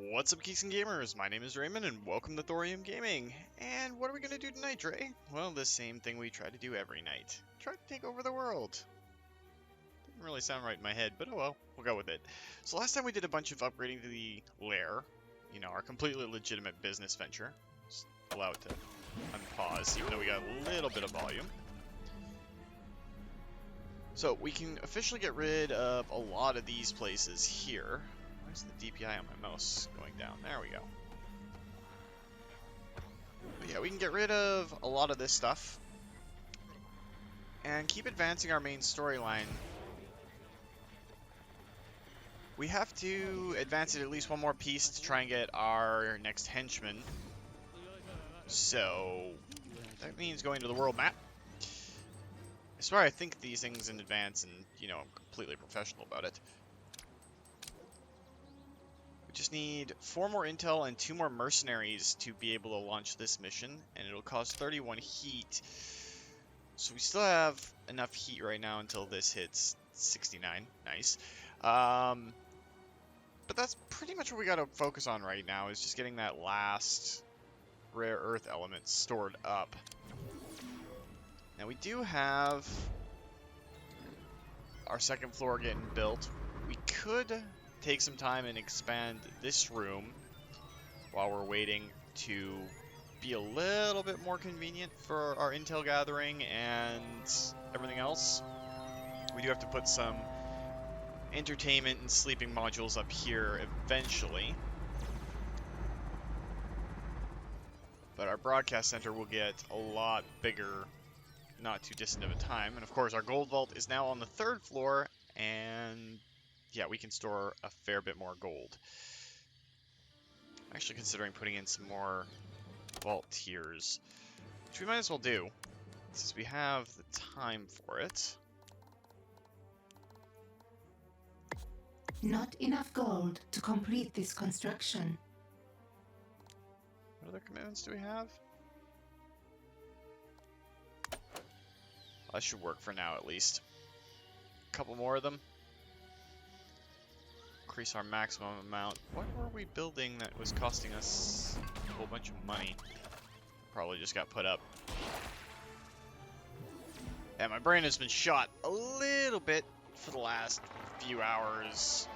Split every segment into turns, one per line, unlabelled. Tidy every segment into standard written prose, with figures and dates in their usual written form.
What's up, geeks and gamers? My name is Raymond, and welcome to Thorium Gaming. And what are we going to do tonight, Dre? Well, the same thing we try to do every night. Try to take over the world. Didn't really sound right in my head, but oh well, we'll go with it. So last time we did a bunch of upgrading to the lair. You know, our completely legitimate business venture. Just allow it to unpause, even though we got a little bit of volume. So we can officially get rid of a lot of these places here. Where's the DPI on my mouse going down? There we go. But yeah, we can get rid of a lot of this stuff and keep advancing our main storyline. We have to advance it at least one more piece to try and get our next henchman. So that means going to the world map. I swear I think these things in advance and, you know, I'm completely professional about it. We just need 4 more intel and 2 more mercenaries to be able to launch this mission, and it'll cost 31 heat. So we still have enough heat right now until this hits 69. Nice. But that's pretty much what we gotta focus on right now, is just getting that last rare earth element stored up. Now we do have our second floor getting built. We could take some time and expand this room while we're waiting to be a little bit more convenient for our intel gathering and everything else. We do have to put some entertainment and sleeping modules up here eventually. But our broadcast center will get a lot bigger not too distant of a time. And of course our gold vault is now on the 3rd floor, and yeah, we can store a fair bit more gold. I'm actually considering putting in some more vault tiers, which we might as well do, since we have the time for it.
Not enough gold to complete this construction.
What other commitments do we have? That should work for now, at least. A couple more of them. Increase our maximum amount. What were we building that was costing us a whole bunch of money? Probably just got put up. And my brain has been shot a little bit for the last few hours.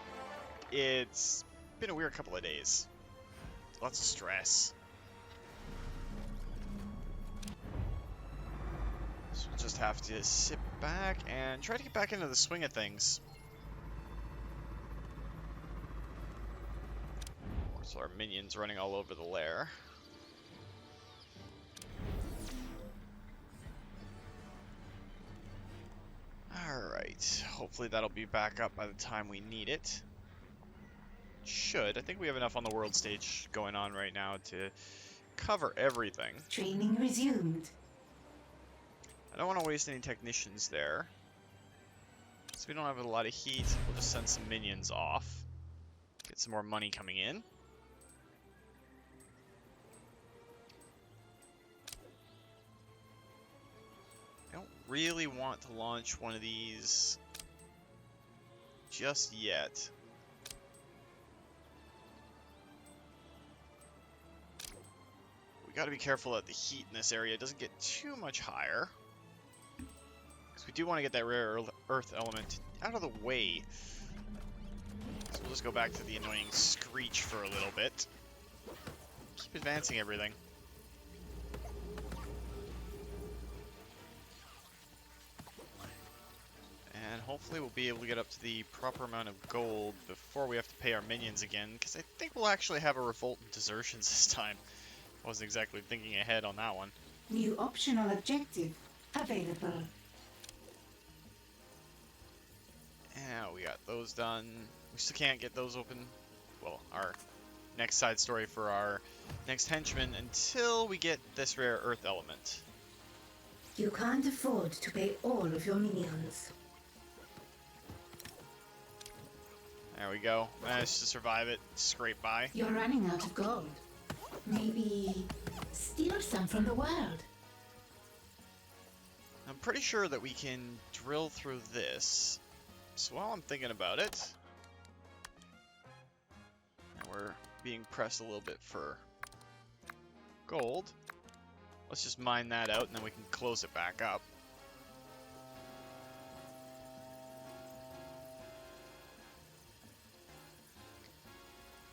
It's been a weird couple of days. Lots of stress. So we'll just have to sit back and try to get back into the swing of things. So our minions running all over the lair. Alright, hopefully that'll be back up by the time we need it. Should. I think we have enough on the world stage going on right now to cover everything.
Training resumed.
I don't want to waste any technicians there. So we don't have a lot of heat, we'll just send some minions off. Get some more money coming in. I don't really want to launch one of these just yet. We gotta be careful that the heat in this area doesn't get too much higher. Because we do want to get that rare earth element out of the way. So we'll just go back to the annoying screech for a little bit. Keep advancing everything. And hopefully we'll be able to get up to the proper amount of gold before we have to pay our minions again, because I think we'll actually have a revolt and desertions this time. I wasn't exactly thinking ahead on that one.
New optional objective available.
Yeah, we got those done. We still can't get those open. Well, our next side story for our next henchman until we get this rare earth element.
You can't afford to pay all of your minions.
There we go. Managed to survive it. Scrape by.
You're running out of gold. Maybe steal some from the world.
I'm pretty sure that we can drill through this. So while I'm thinking about it, we're being pressed a little bit for gold. Let's just mine that out and then we can close it back up.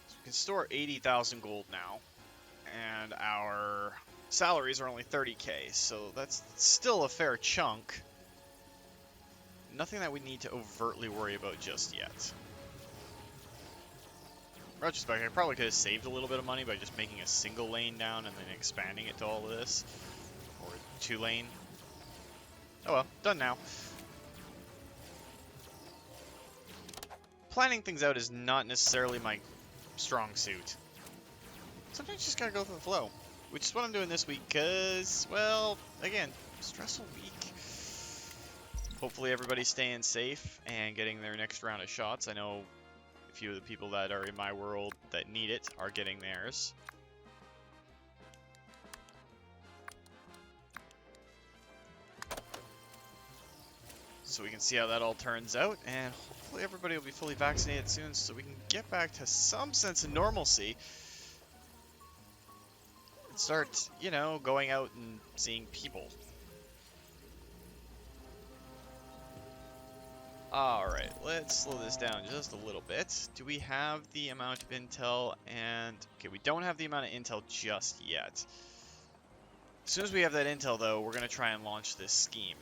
So we can store 80,000 gold now. And our salaries are only 30k, so that's still a fair chunk. Nothing that we need to overtly worry about just yet. In retrospect, I probably could have saved a little bit of money by just making a single lane down and then expanding it to all of this. Or 2-lane. Oh well, done now. Planning things out is not necessarily my strong suit. Sometimes you just gotta go with the flow. Which is what I'm doing this week, because, well, again, stressful week. Hopefully everybody's staying safe and getting their next round of shots. I know a few of the people that are in my world that need it are getting theirs. So we can see how that all turns out, and hopefully everybody will be fully vaccinated soon so we can get back to some sense of normalcy. And start, you know, going out and seeing people. Alright, let's slow this down just a little bit. Do we have the amount of intel? And okay, we don't have the amount of intel just yet. As soon as we have that intel, though, we're going to try and launch this scheme.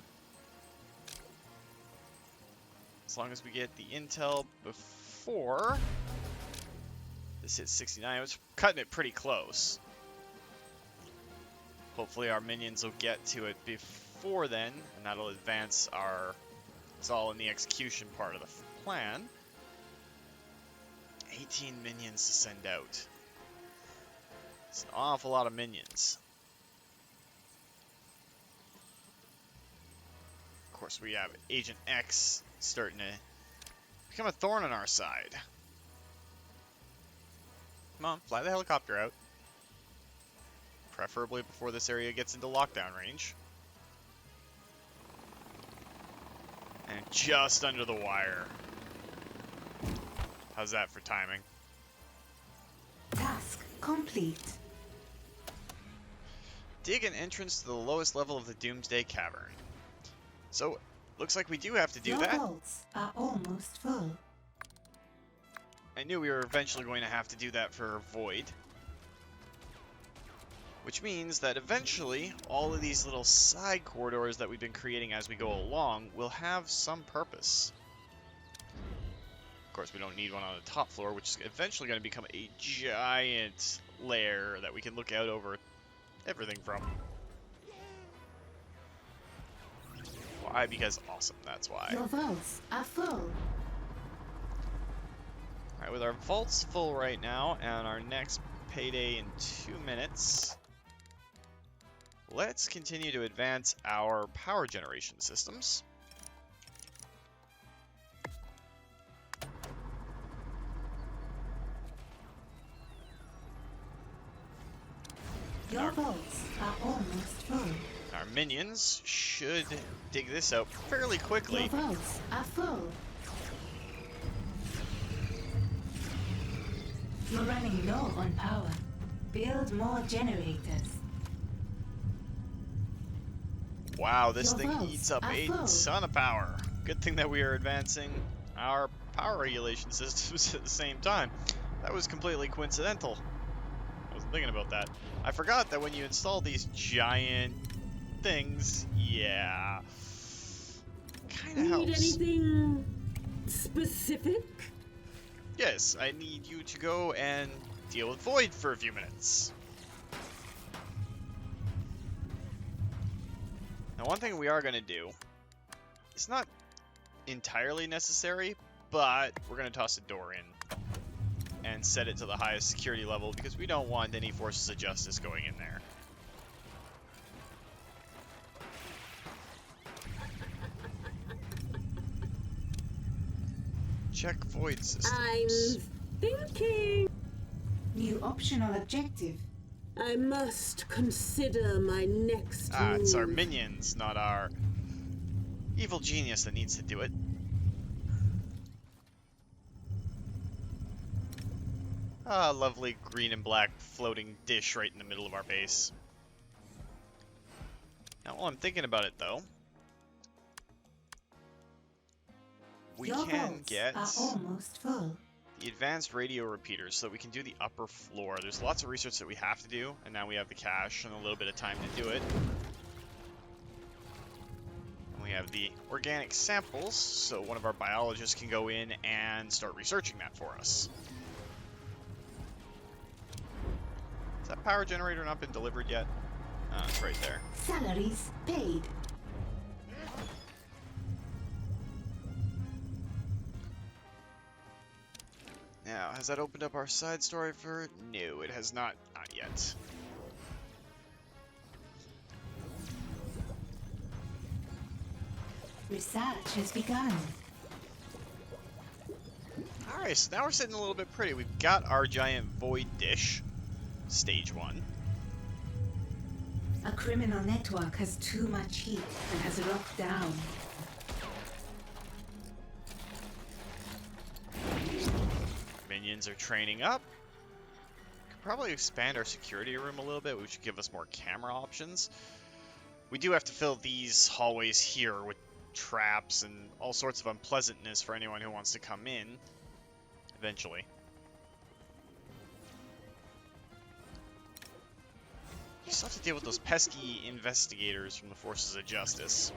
As long as we get the intel before this hits 69, it's cutting it pretty close. Hopefully our minions will get to it before then, and that'll advance our... It's all in the execution part of the plan. 18 minions to send out. It's an awful lot of minions. Of course, we have Agent X starting to become a thorn on our side. Come on, fly the helicopter out. Preferably before this area gets into lockdown range. And just under the wire. How's that for timing?
Task complete.
Dig an entrance to the lowest level of the Doomsday Cavern. So, looks like we do have to do
Your
that.
vaults are almost full.
I knew we were eventually going to have to do that for Void. Which means that eventually, all of these little side corridors that we've been creating as we go along will have some purpose. Of course, we don't need one on the top floor, which is eventually going to become a giant lair that we can look out over everything from. Why? Because awesome, that's why.
Your vaults are full.
Alright, with our vaults full right now, and our next payday in 2 minutes... Let's continue to advance our power generation systems.
Your vaults are almost full.
Our minions should dig this out fairly quickly.
Your vaults are full. You're running low on power. Build more generators.
Wow, this
Your
thing
vaults
eats up
are
a
full.
ton of power. Good thing that we are advancing our power regulation systems at the same time. That was completely coincidental. I wasn't thinking about that. I forgot that when you install these giant things, yeah, kind of helps.
Need anything specific?
Yes, I need you to go and deal with Void for a few minutes. Now, one thing we are going to do, it's not entirely necessary, but we're going to toss a door in and set it to the highest security level because we don't want any forces of justice going in there. Check Void systems.
I'm thinking.
New optional objective.
I must consider my next move.
It's our minions, not our evil genius that needs to do it. Ah, lovely green and black floating dish right in the middle of our base. Now, while I'm thinking about it, though, we
Your
can
vaults
get
are almost full.
the advanced radio repeaters so that we can do the upper floor. There's lots of research that we have to do, and now we have the cash and a little bit of time to do it. And we have the organic samples, so one of our biologists can go in and start researching that for us. Has that power generator not been delivered yet? It's right there.
Salaries paid.
Now, has that opened up our side story for it? No, it has not yet.
Research has begun.
Alright, so now we're sitting a little bit pretty. We've got our giant void dish, stage 1.
A criminal network has too much heat and has locked down.
Minions are training up. Could probably expand our security room a little bit, which would give us more camera options. We do have to fill these hallways here with traps and all sorts of unpleasantness for anyone who wants to come in eventually. You still have to deal with those pesky investigators from the forces of justice.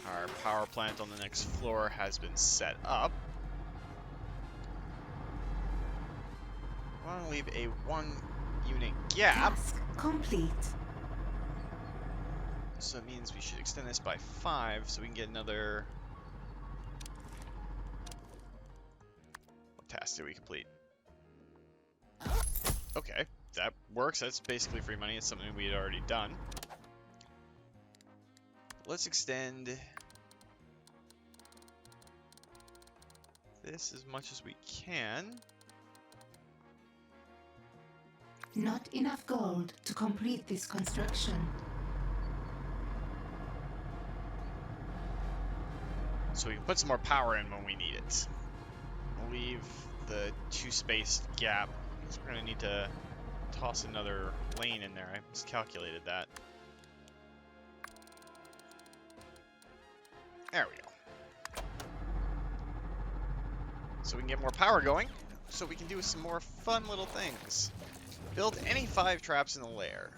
Our power plant on the next floor has been set up. I want to leave a 1-unit gap.
Task complete.
So that means we should extend this by 5 so we can get another... What task did we complete? Okay, that works. That's basically free money. It's something we had already done. Let's extend this as much as we can.
Not enough gold to complete this construction.
So we can put some more power in when we need it. We'll leave the 2-spaced gap. So we're going to need to toss another lane in there. I miscalculated that. There we go. So we can get more power going, so we can do some more fun little things. Build any 5 traps in the lair.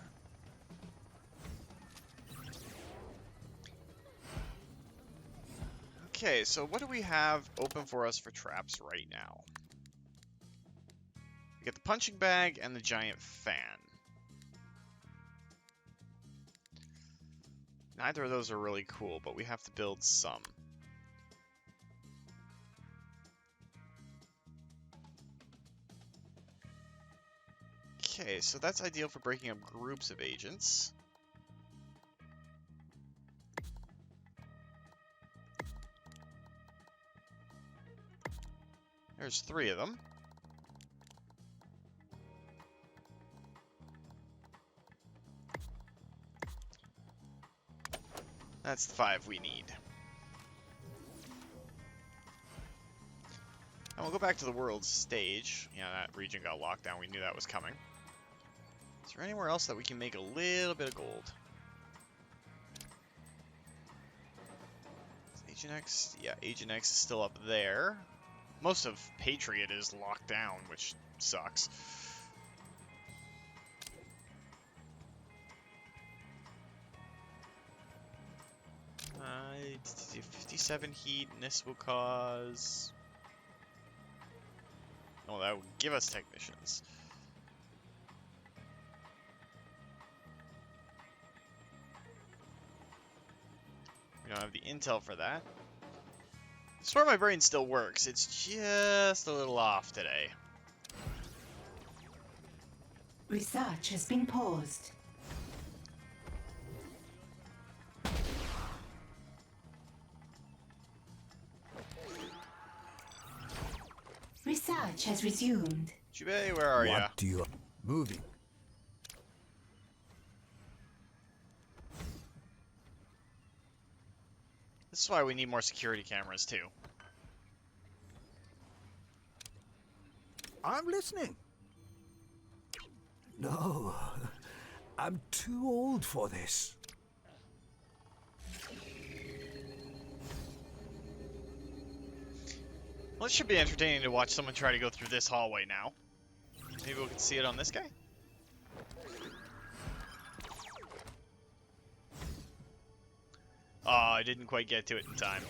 Okay, so what do we have open for us for traps right now? We get the punching bag and the giant fan. Neither of those are really cool, but we have to build some. Okay, so that's ideal for breaking up groups of agents. There's 3 of them. That's the 5 we need. And we'll go back to the world stage. Yeah, that region got locked down. We knew that was coming. Is there anywhere else that we can make a little bit of gold? Is Agent X? Yeah, Agent X is still up there. Most of Patriot is locked down, which sucks. Uh, 57 heat, and this will cause... Oh, that would give us technicians. We don't have the intel for that. I swear my brain still works. It's just a little off today.
Research has been paused. Research has resumed.
Jubei, where are ya?
What do you... Moving.
This is why we need more security cameras, too.
I'm listening. No, I'm too old for this.
Well, it should be entertaining to watch someone try to go through this hallway now. Maybe we can see it on this guy? Oh, I didn't quite get to it in time.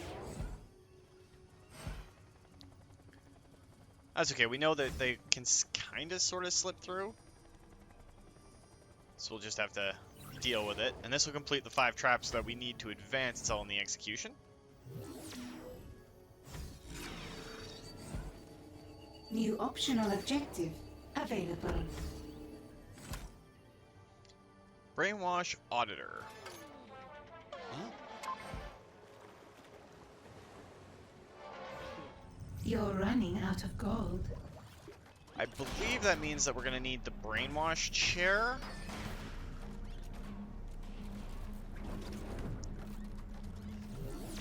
That's okay, we know that they can kind of sort of slip through. So we'll just have to deal with it. And this will complete the 5 traps that we need to advance until in the execution.
New optional objective available.
Brainwash Auditor.
You're running out of gold.
I believe that means that we're going to need the Brainwash Chair.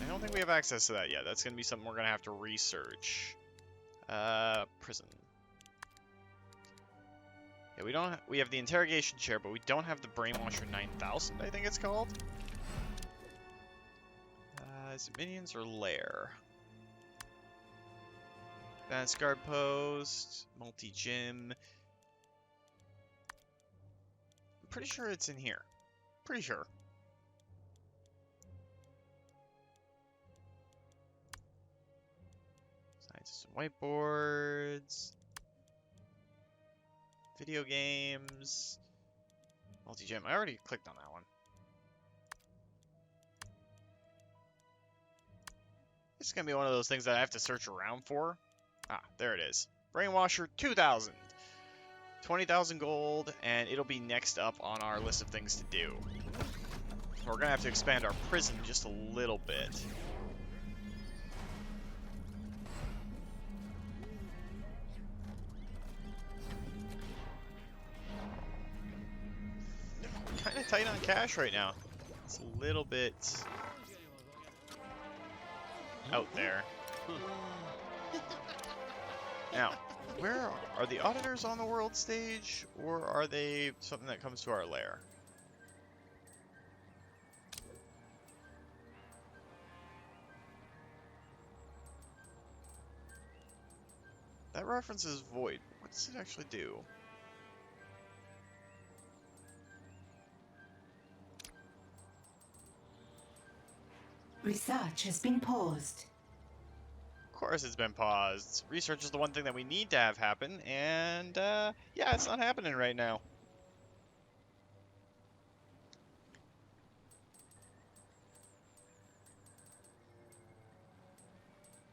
I don't think we have access to that yet. That's going to be something we're going to have to research. Prison. Yeah, we have the interrogation chair, but we don't have the Brainwasher 9000, I think it's called. Is it minions or lair? Advanced guard post, multi-gym. I'm pretty sure it's in here. Pretty sure. Scientists and whiteboards. Video games. Multi-gym. I already clicked on that one. This is going to be one of those things that I have to search around for. Ah, there it is. Brainwasher 2000. 20,000 gold, and it'll be next up on our list of things to do. We're going to have to expand our prison just a little bit. Kind of tight on cash right now. It's a little bit out there. Now, where are the auditors on the world stage, or are they something that comes to our lair? That references void. What does it actually do?
Research has been paused.
Of course it's been paused. Research is the one thing that we need to have happen, and yeah, it's not happening right now.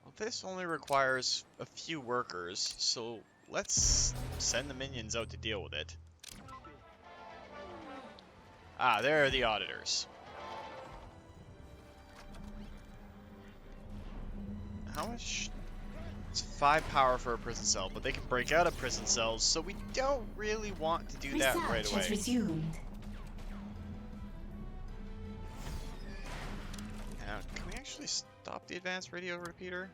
Well, this only requires a few workers, so let's send the minions out to deal with it. Ah, there are the auditors. How much? It's 5 power for a prison cell, but they can break out of prison cells, so we don't really want to do that right
Research
away.
has resumed.
Now, can we actually stop the advanced radio repeater?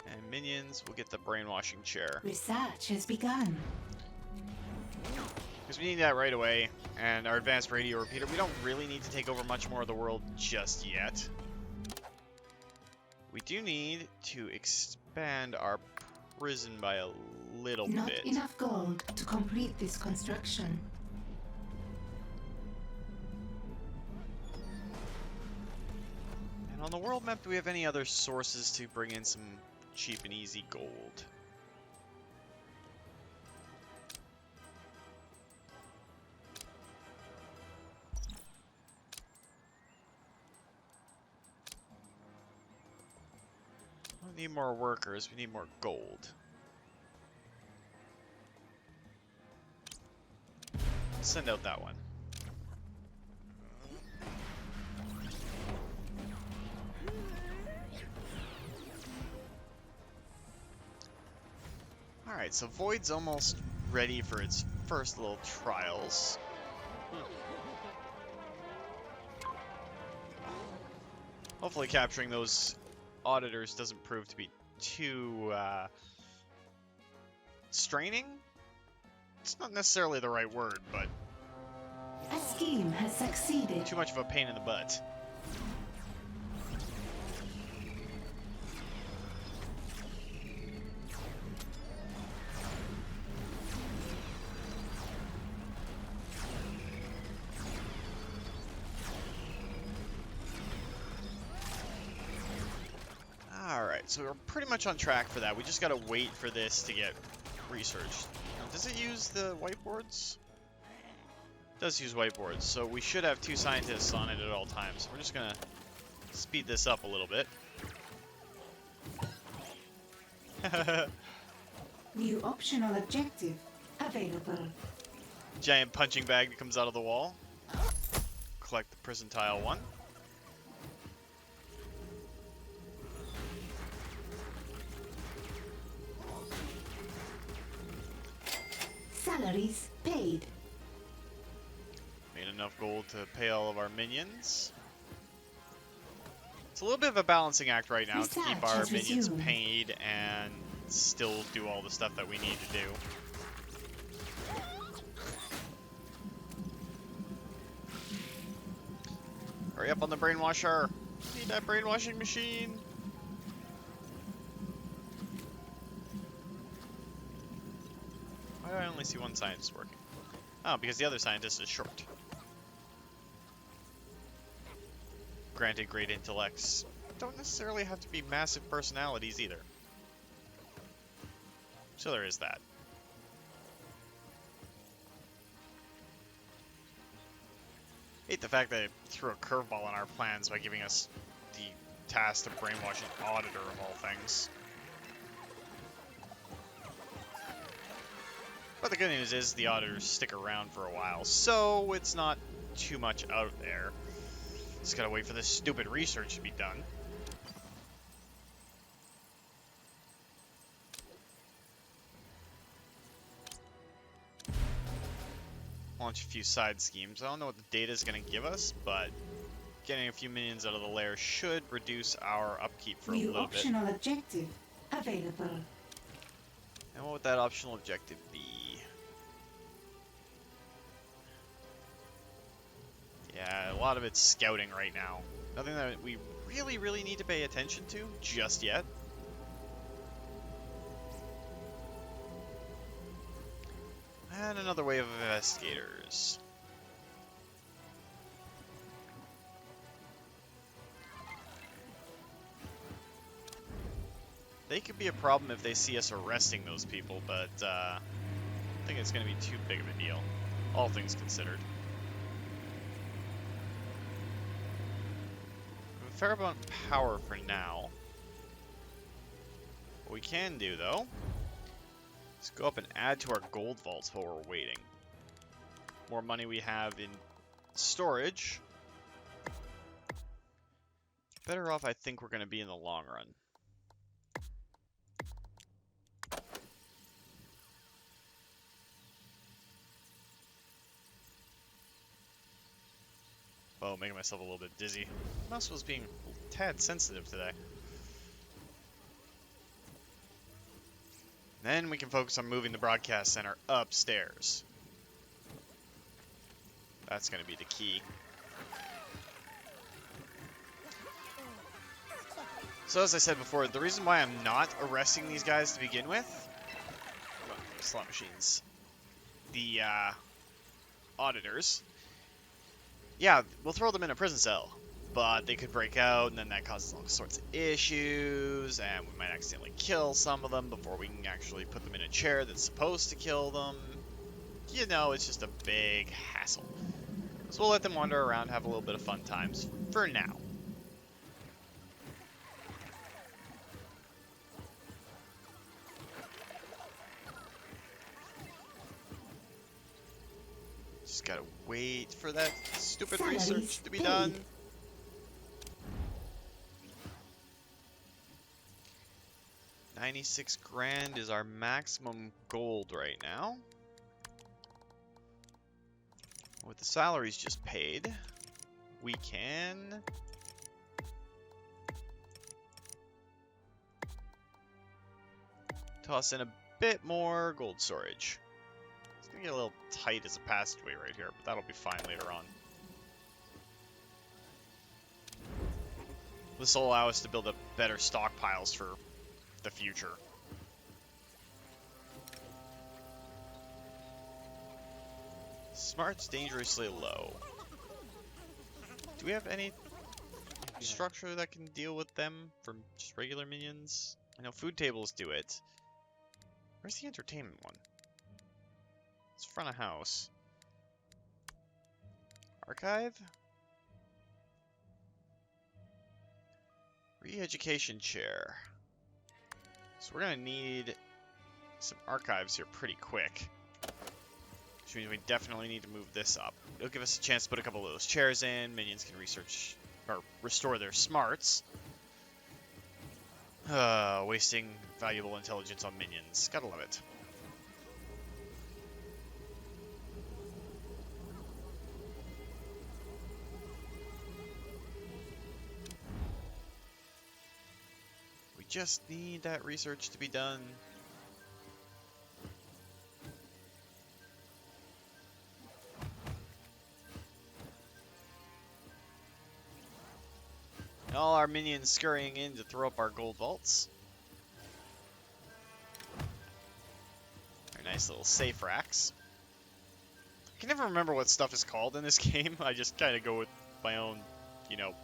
And minions will get the brainwashing chair.
Research has begun.
Because we need that right away, and our advanced radio repeater, we don't really need to take over much more of the world just yet. We do need to expand our prison by a little
Not
bit.
enough gold to complete this construction.
And on the world map, do we have any other sources to bring in some cheap and easy gold? We need more workers, we need more gold. Send out that one. Alright, so Void's almost ready for its first little trials. Hopefully capturing those auditors doesn't prove to be too straining. It's not necessarily the right word, but
A scheme has succeeded.
too much of a pain in the butt. Alright, so we're pretty much on track for that. We just gotta wait for this to get researched. Now, does it use the whiteboards? It does use whiteboards, so we should have 2 scientists on it at all times. We're just gonna speed this up a little bit.
New optional objective available.
Giant punching bag that comes out of the wall. Collect the prison tile 1.
Salaries paid.
Made enough gold to pay all of our minions. It's a little bit of a balancing act right now to keep
Research
our
has
minions
resumed.
paid and still do all the stuff that we need to do. Hurry up on the brainwasher! Need that brainwashing machine! Why do I only see one scientist working? Oh, because the other scientist is short. Granted, great intellects don't necessarily have to be massive personalities either. So there is that. Hate the fact that it threw a curveball in our plans by giving us the task to brainwash an auditor of all things. But the good news is the auditors stick around for a while, so it's not too much out there. Just gotta wait for this stupid research to be done. Launch a few side schemes. I don't know what the data is going to give us, but getting a few minions out of the lair should reduce our upkeep for a
New
little bit.
optional objective available.
And what would that optional objective be? Yeah, a lot of it's scouting right now. Nothing that we really need to pay attention to just yet. And another wave of investigators. They could be a problem if they see us arresting those people, but I don't think it's going to be too big of a deal, all things considered. We have a fair amount of power for now. What we can do, though, let's go up and add to our gold vaults while we're waiting. More money we have in storage. Better off I think we're going to be in the long run. Oh, making myself a little bit dizzy. Mouse was being a tad sensitive today. Then we can focus on moving the broadcast center upstairs. That's going to be the key. So as I said before, the reason why I'm not arresting these guys to begin with, well, slot machines, the auditors, yeah, we'll throw them in a prison cell, but they could break out, and then that causes all sorts of issues, and we might accidentally kill some of them before we can actually put them in a chair that's supposed to kill them. You know, it's just a big hassle. So we'll let them wander around, have a little bit of fun times for now. Just gotta wait for that stupid
Salaries
research to be
paid.
done. $96 grand is our maximum gold right now. With the salaries just paid, we can toss in a bit more gold storage. It's gonna get a little tight as a passageway right here, but that'll be fine later on. This will allow us to build up better stockpiles for the future. Smart's dangerously low. Do we have any structure that can deal with them from just regular minions? I know food tables do it. Where's the entertainment one? It's front of house. Archive? Re-education chair. So we're gonna need some archives here pretty quick. Which means we definitely need to move this up. It'll give us a chance to put a couple of those chairs in. Minions can research or restore their smarts. Wasting valuable intelligence on minions. Gotta love it. We just need that research to be done. And all our minions scurrying in to throw up our gold vaults. Our nice little safe racks. I can never remember what stuff is called in this game. I just kind of go with my own, you know,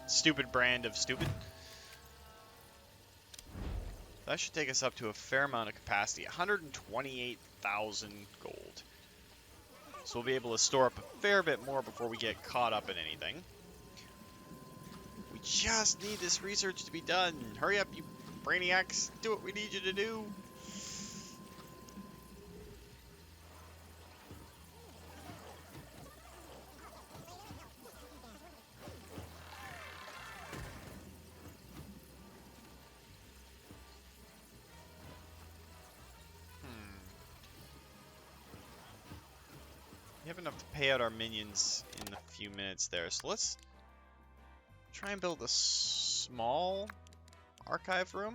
stupid brand of stupid. That should take us up to a fair amount of capacity. 128,000 gold. So we'll be able to store up a fair bit more before we get caught up in anything. We just need this research to be done. Hurry up, you brainiacs. Do what we need you to do. We have enough to pay out our minions in a few minutes there, so let's try and build a small archive room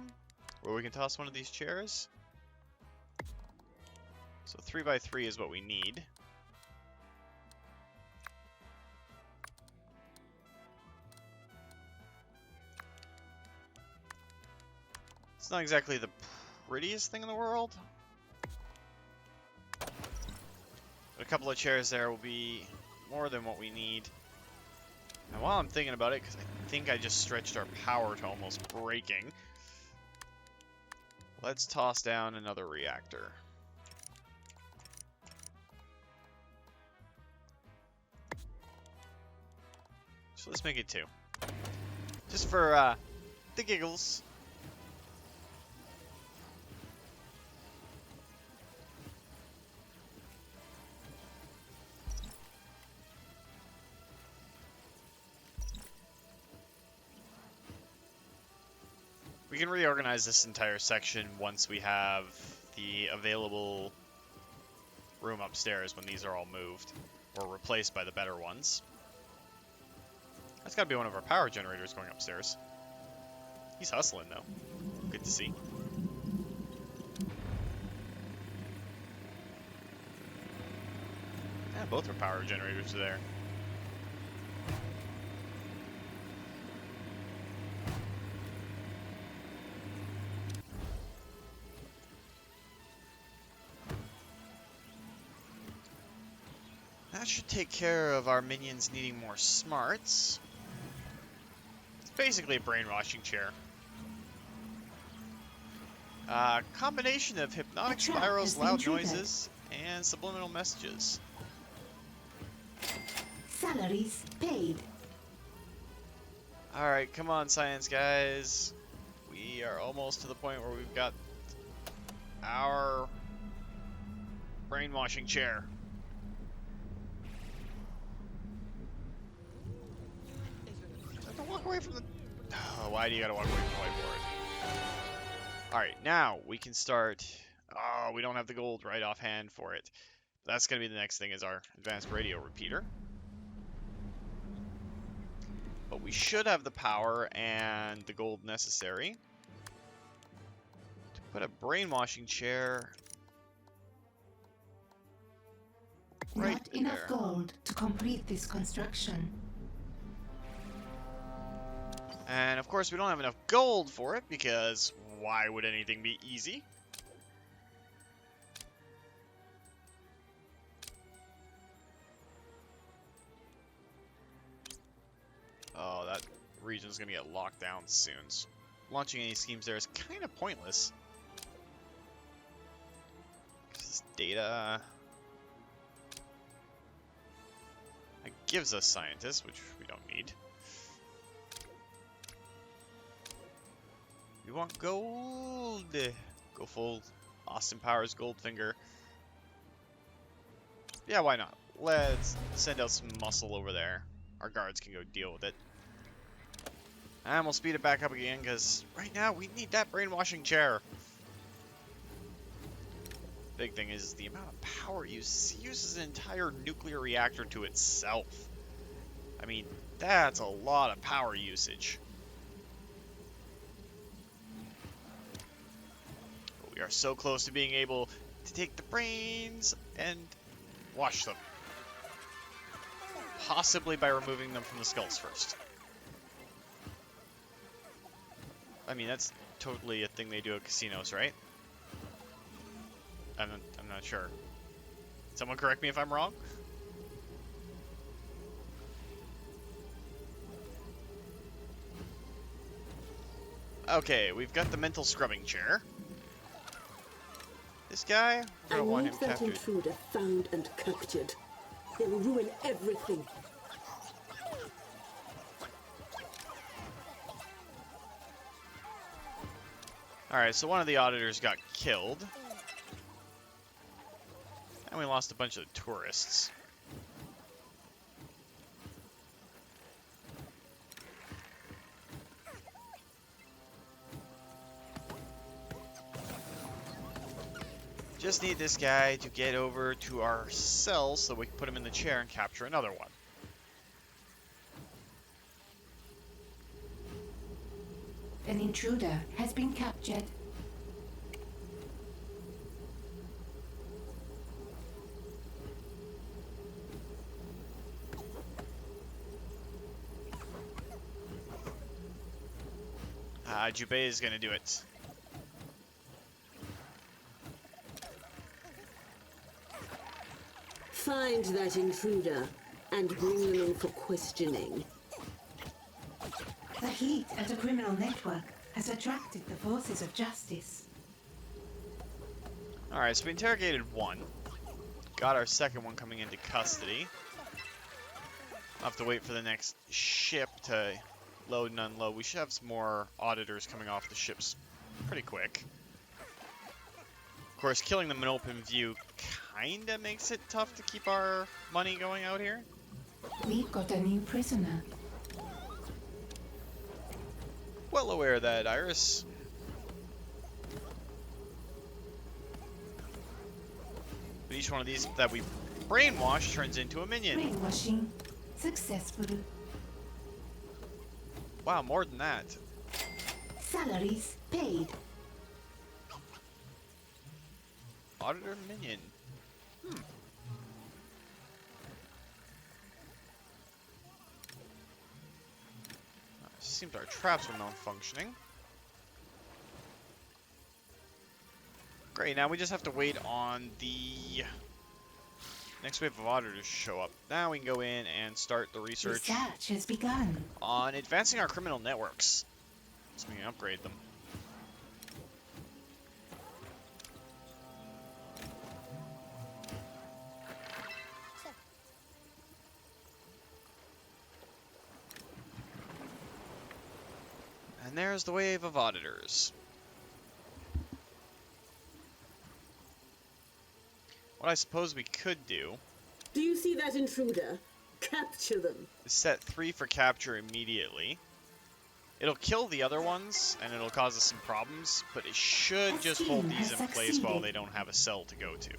where we can toss one of these chairs. So 3x3 is what we need. It's not exactly the prettiest thing in the world. But a couple of chairs there will be more than what we need. And while I'm thinking about it, because I think I just stretched our power to almost breaking, let's toss down another reactor. So let's make it 2. Just for the giggles. We can reorganize this entire section once we have the available room upstairs when these are all moved or replaced by the better ones. That's got to be one of our power generators going upstairs. He's hustling though. Good to see. Yeah, both our power generators are there. That should take care of our minions needing more smarts. It's basically a brainwashing chair. Combination of hypnotic spirals, loud noises, and subliminal messages.
Salaries paid.
Alright, come on, science guys. We are almost to the point where we've got our brainwashing chair. Walk away from the... Oh, why do you gotta walk away from the whiteboard? Alright, now we can start... Oh, we don't have the gold right offhand for it. That's gonna be the next thing, is our advanced radio repeater. But we should have the power and the gold necessary to Put a brainwashing chair right
Not enough
there.
gold to complete this construction.
And of course we don't have enough gold for it, because why would anything be easy? Oh, that region's gonna get locked down soon. So launching any schemes there is kind of pointless. 'Cause this data... it gives us scientists, which we don't need. We want gold! Go full Austin Powers Goldfinger. Yeah, why not? Let's send out some muscle over there. Our guards can go deal with it. And we'll speed it back up again, because right now we need that brainwashing chair. Big thing is the amount of power used. It uses an entire nuclear reactor to itself. I mean, that's a lot of power usage. But we are so close to being able to take the brains and wash them. Possibly by removing them from the skulls first. I mean, that's totally a thing they do at casinos, right? I'm not sure. Someone correct me if I'm wrong. Okay, we've got the mental scrubbing chair. This guy, we're
I
gonna want
need
him
that
captured.
intruder found and captured. They will ruin everything.
Alright, so one of the auditors got killed. And we lost a bunch of tourists. Just need this guy to get over to our cells so we can put him in the chair and capture another one.
An intruder has been captured.
Jubei is gonna do it.
Find that intruder and bring them in for questioning.
The heat at a criminal network has attracted the forces of justice.
Alright, so we interrogated one. Got our second one coming into custody. I'll have to wait for the next ship to load and unload. We should have some more auditors coming off the ships pretty quick. Of course, killing them in open view kinda makes it tough to keep our money going out here.
We've got a new prisoner.
Well aware of that, Iris. But each one of these that we brainwash turns into a minion.
Brainwashing successful.
Wow, more than that.
Salaries paid.
Auditor minion. Seems our traps are malfunctioning. Great, now we just have to wait on the next wave of auditors to show up. Now we can go in and start the research
Research has begun.
on advancing our criminal networks. So we can upgrade them. And there's the wave of auditors. What I suppose we could do
Do you see that intruder? Capture them.
is set 3 for capture immediately. It'll kill the other ones, and it'll cause us some problems, but it should just hold these in place while they don't have a cell to go to.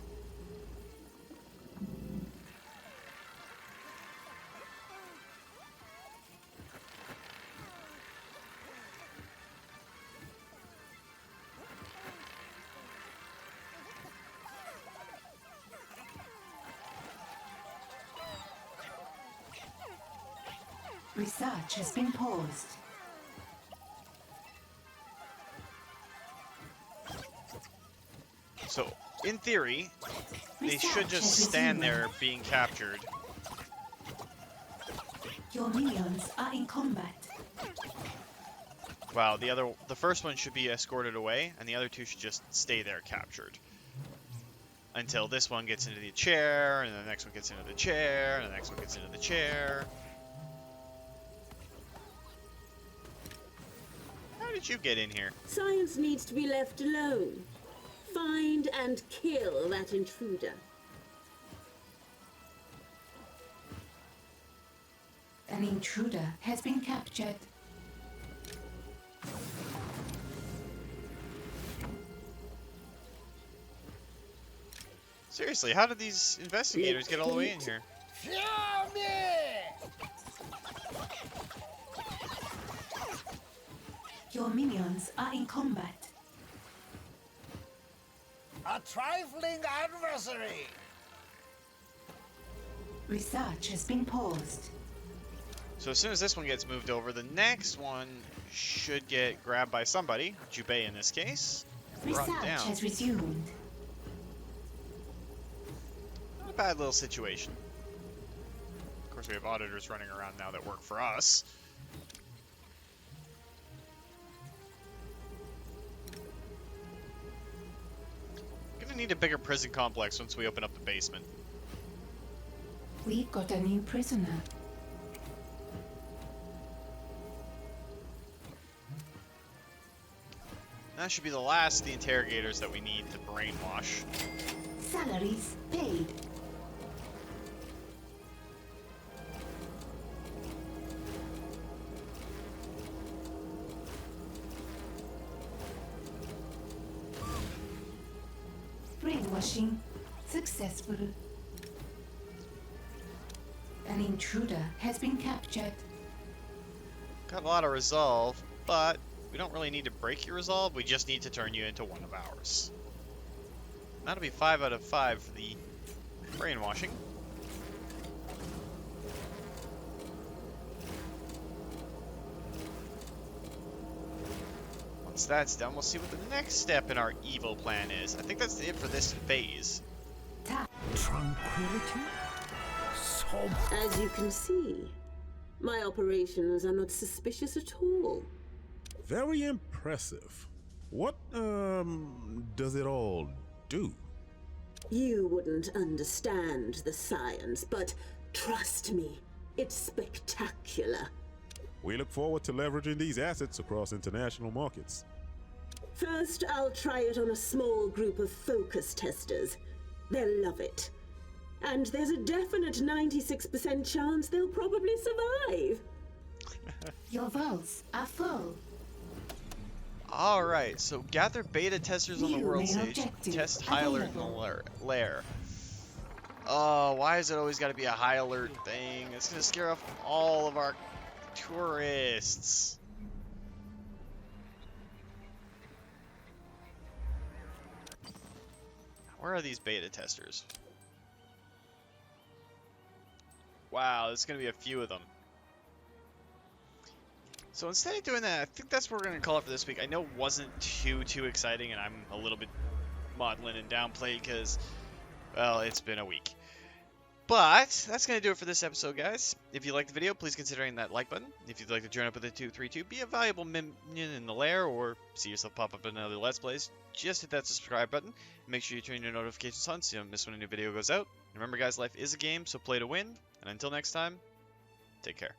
Research has been paused.
So, in theory, they should
Research
just
has
stand
resumed.
there being captured.
Your minions are in combat.
Wow, the first one should be escorted away, and the other two should just stay there captured. Until this one gets into the chair, and the next one gets into the chair, and the next one gets into the chair. How did you get in here?
Science needs to be left alone. Find and kill that intruder.
An intruder has been captured.
Seriously, how did these investigators get all the way in here?
Your minions are in combat.
A trifling adversary!
Research has been paused.
So as soon as this one gets moved over, the next one should get grabbed by somebody, Jubei in this case, brought
Research
down.
has resumed.
Not a bad little situation. Of course, we have auditors running around now that work for us. Gonna need a bigger prison complex once we open up the basement.
We've got a new prisoner.
That should be the last of the interrogators that we need to brainwash.
Salaries paid. Brainwashing successful. An intruder has been captured.
Got a lot of resolve, but we don't really need to break your resolve, we just need to turn you into one of ours. That'll be 5 out of 5 for the brainwashing. Once that's done, we'll see what the next step in our evil plan is. I think that's it for this phase.
Tranquility? So
As you can see, my operations are not suspicious at all.
very impressive. What, does it all do?
You wouldn't understand the science, but trust me, it's spectacular.
We look forward to leveraging these assets across international markets.
First, I'll try it on a small group of focus testers. They'll love it. And there's a definite 96% chance they'll probably survive.
Your vaults are full.
Alright, so gather beta testers on the
New
world
main
stage.
objective
Test high alert in the
available.
lair. Oh, why is it always got to be a high alert thing? It's going to scare off all of our tourists. Where are these beta testers? Wow, there's going to be a few of them. So instead of doing that, I think that's what we're going to call it for this week. I know it wasn't too exciting, and I'm a little bit maudlin and downplayed because, well, it's been a week. But that's going to do it for this episode, guys. If you liked the video, please consider hitting that like button. If you'd like to join up with the 232, be a valuable minion in the lair, or see yourself pop up in another Let's Plays, just hit that subscribe button. Make sure you turn your notifications on so you don't miss when a new video goes out. Remember, guys, life is a game, so play to win. And until next time, take care.